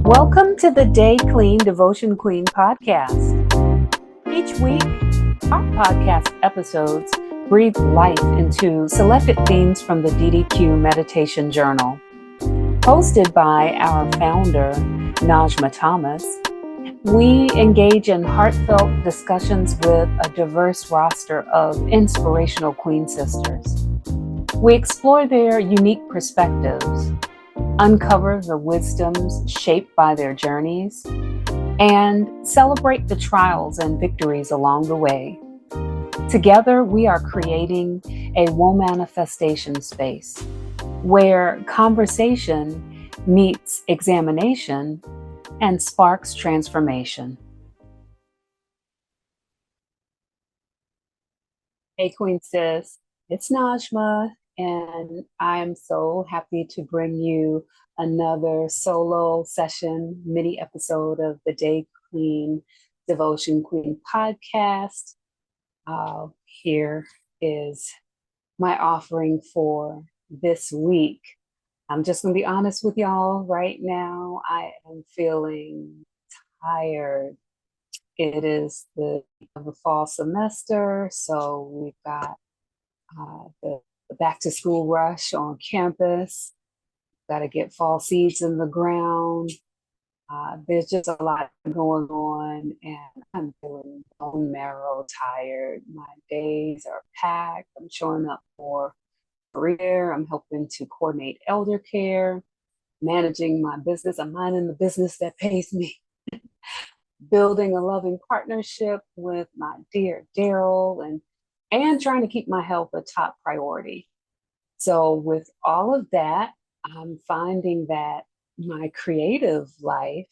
Welcome to the Day Clean Devotion Queen podcast. Each week, our podcast episodes breathe life into selected themes from the DDQ Meditation Journal. Hosted by our founder, Najma Thomas, we engage in heartfelt discussions with a diverse roster of inspirational Queen sisters. We explore their unique perspectives, uncover the wisdoms shaped by their journeys, and celebrate the trials and victories along the way. Together, we are creating a woe manifestation space where conversation meets examination and sparks transformation. Hey, QueenSiS, it's Najma, and I'm so happy to bring you another solo session, mini episode of the Day Clean Devotion Queen podcast. Here is my offering for this week. I'm just going to be honest with y'all right now. I am feeling tired. It is the fall semester, so we've got the back to school rush on campus. Got to get fall seeds in the ground. There's just a lot going on, and I'm feeling bone marrow tired. My days are packed. I'm showing up for career. I'm helping to coordinate elder care, managing my business. I'm minding the business that pays me. Building a loving partnership with my dear Daryl, and trying to keep my health a top priority. So with all of that, I'm finding that my creative life,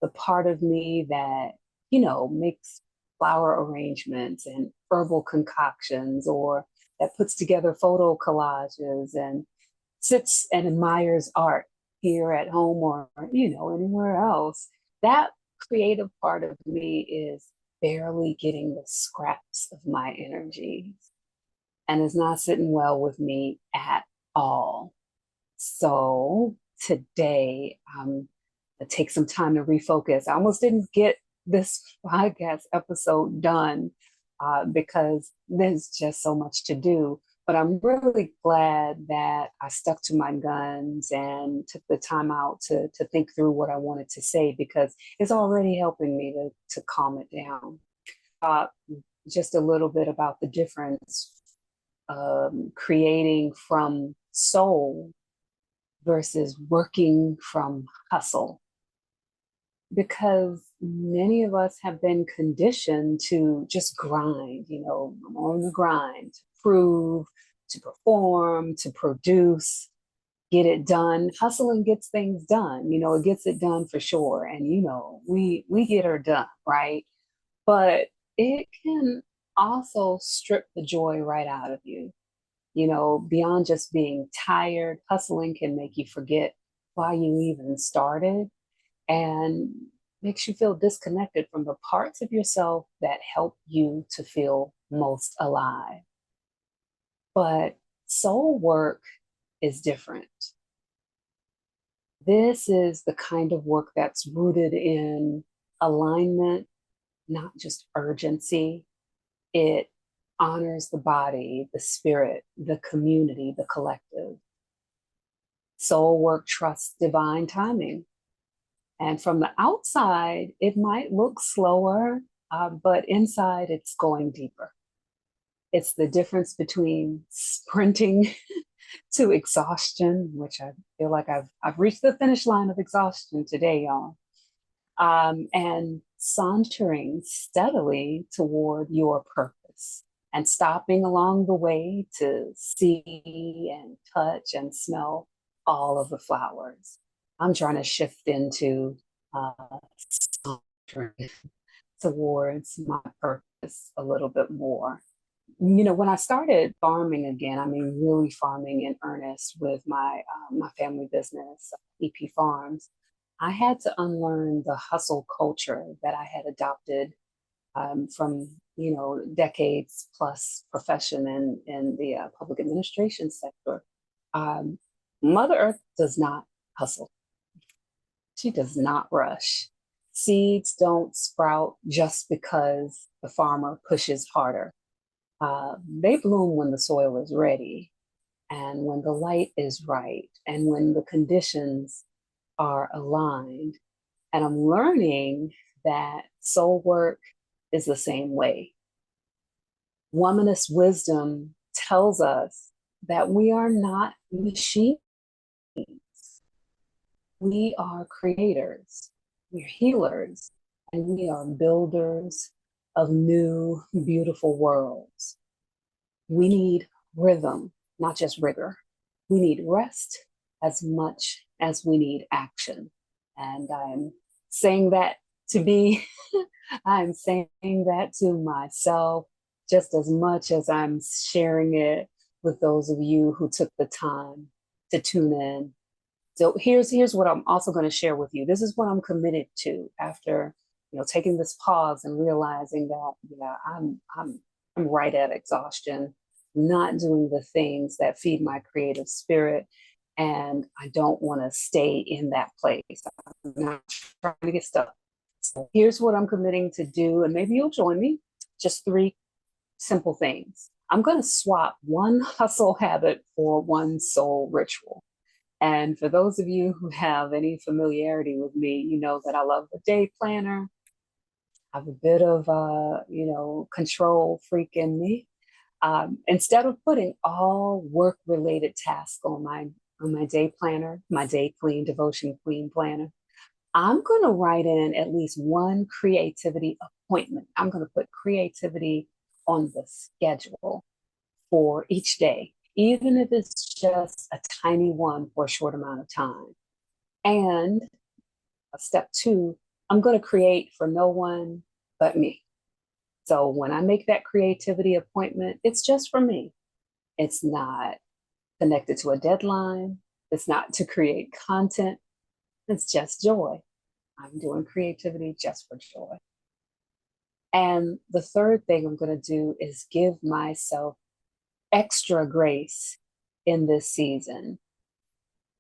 the part of me that, makes flower arrangements and herbal concoctions, or that puts together photo collages and sits and admires art here at home or, anywhere else, that creative part of me is barely getting the scraps of my energy and is not sitting well with me at all. So today, I'm gonna take some time to refocus. I almost didn't get this podcast episode done because there's just so much to do. But I'm really glad that I stuck to my guns and took the time out to think through what I wanted to say, because it's already helping me to calm it down. Just a little bit about the difference creating from soul versus working from hustle. Because many of us have been conditioned to just grind, I'm on the grind, to prove, to perform, to produce, get it done. Hustling gets things done, it gets it done for sure. And, we get her done, right? But it can also strip the joy right out of you. Beyond just being tired, hustling can make you forget why you even started and makes you feel disconnected from the parts of yourself that help you to feel most alive. But soul work is different. This is the kind of work that's rooted in alignment, not just urgency. It honors the body, the spirit, the community, the collective. Soul work trusts divine timing. And from the outside, it might look slower, but inside it's going deeper. It's the difference between sprinting to exhaustion, which I feel like I've reached the finish line of exhaustion today, y'all. And sauntering steadily toward your purpose and stopping along the way to see and touch and smell all of the flowers. I'm trying to shift into sauntering towards my purpose a little bit more. When I started farming again, really farming in earnest with my family business, EP Farms, I had to unlearn the hustle culture that I had adopted from decades plus profession in the public administration sector. Mother Earth does not hustle. She does not rush. Seeds don't sprout just because the farmer pushes harder. They bloom when the soil is ready and when the light is right and when the conditions are aligned. And I'm learning that soul work is the same way. Womanist wisdom tells us that we are not machines. We are creators, we're healers, and we are builders of new, beautiful worlds. We need rhythm, not just rigor. We need rest as much as we need action. And I'm saying that to be, I'm saying that to myself just as much as I'm sharing it with those of you who took the time to tune in. So here's what I'm also going to share with you. This is what I'm committed to after, taking this pause and realizing that, yeah, I'm right at exhaustion, not doing the things that feed my creative spirit. And I don't want to stay in that place. I'm not trying to get stuck. So here's what I'm committing to do, and maybe you'll join me. Just 3 simple things. I'm going to swap one hustle habit for one soul ritual. And for those of you who have any familiarity with me, you know that I love the day planner. I have a bit of, control freak in me. Instead of putting all work-related tasks on my day planner, my day clean devotion queen planner, I'm going to write in at least one creativity appointment. I'm going to put creativity on the schedule for each day, even if it's just a tiny one for a short amount of time. And step 2, I'm going to create for no one but me. So when I make that creativity appointment, it's just for me. It's not connected to a deadline. It's not to create content. It's just joy. I'm doing creativity just for joy. And the third thing I'm going to do is give myself extra grace in this season.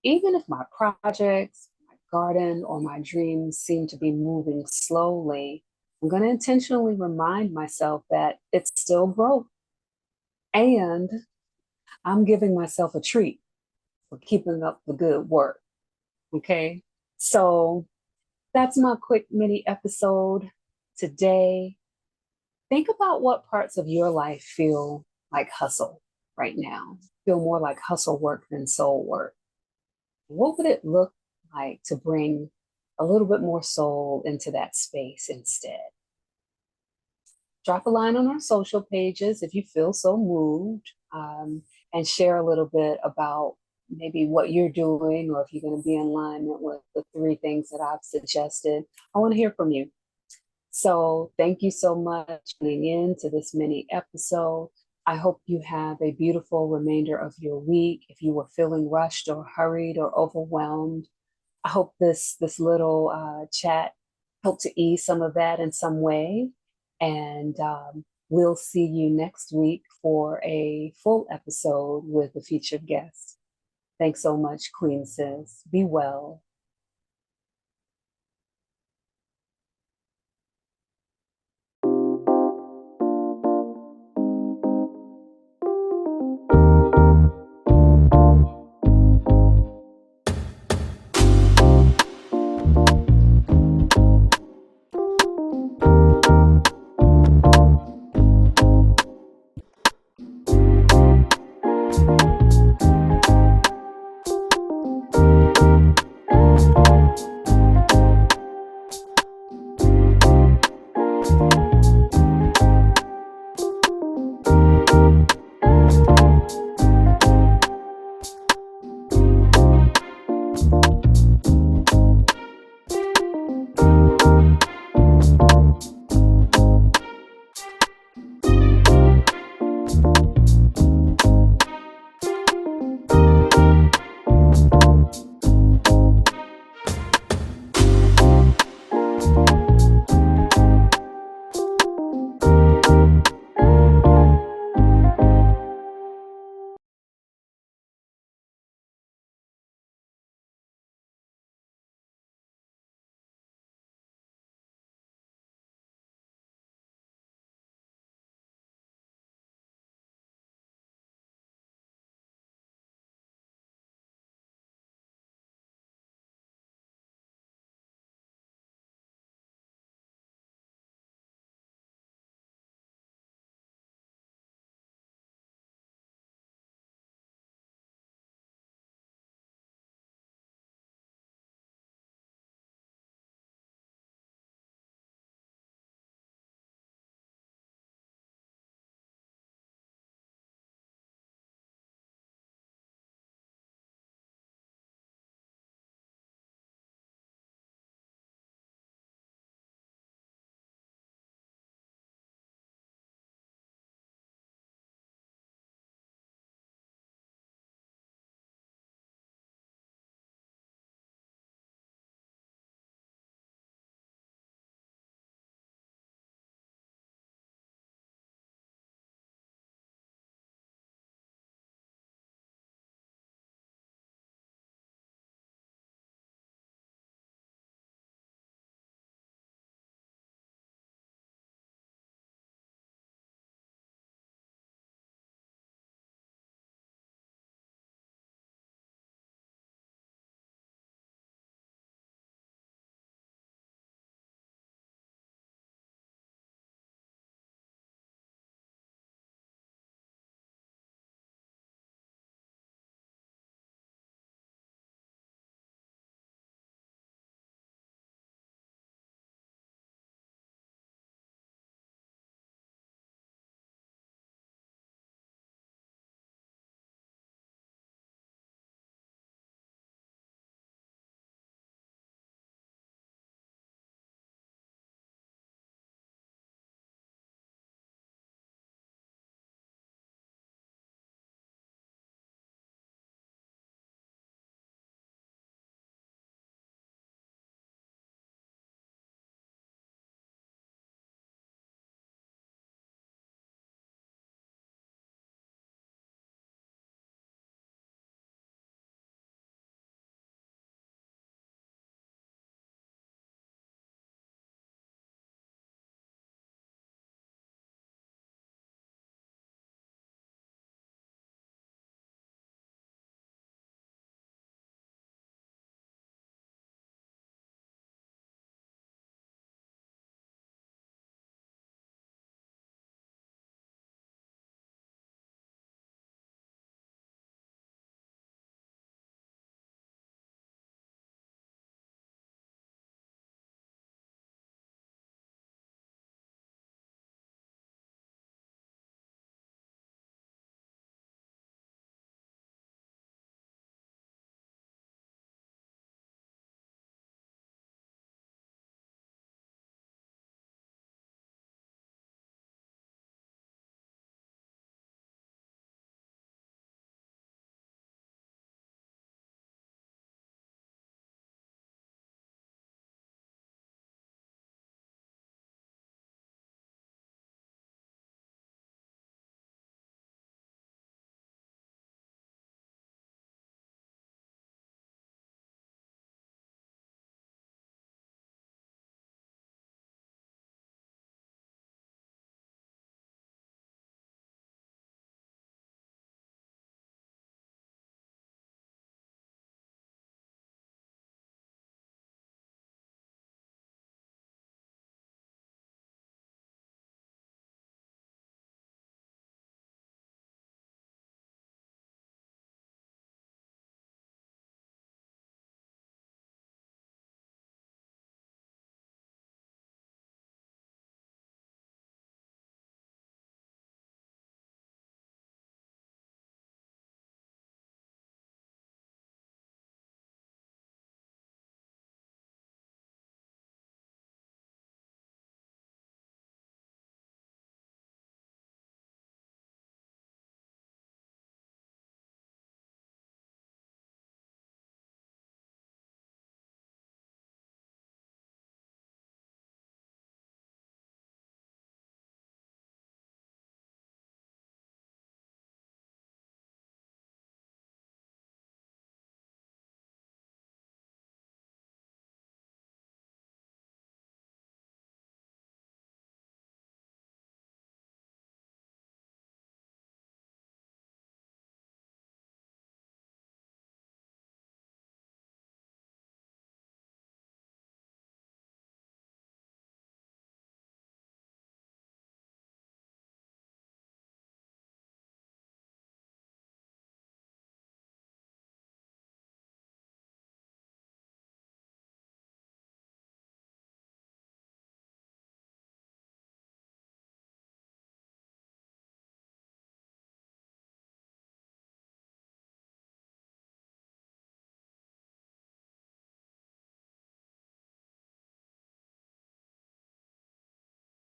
Even if my projects, my garden, or my dreams seem to be moving slowly, I'm going to intentionally remind myself that it's still growth. And I'm giving myself a treat for keeping up the good work. Okay. So that's my quick mini episode today. Think about what parts of your life feel like hustle right now, feel more like hustle work than soul work. What would it look like to bring a little bit more soul into that space instead? Drop a line on our social pages if you feel so moved, and share a little bit about maybe what you're doing, or if you're going to be in alignment with the 3 things that I've suggested. I want to hear from you. So thank you so much for tuning in to this mini episode. I hope you have a beautiful remainder of your week. If you were feeling rushed or hurried or overwhelmed, I hope this little chat helped to ease some of that in some way. And we'll see you next week for a full episode with a featured guest. Thanks so much, QueenSiS. Be well.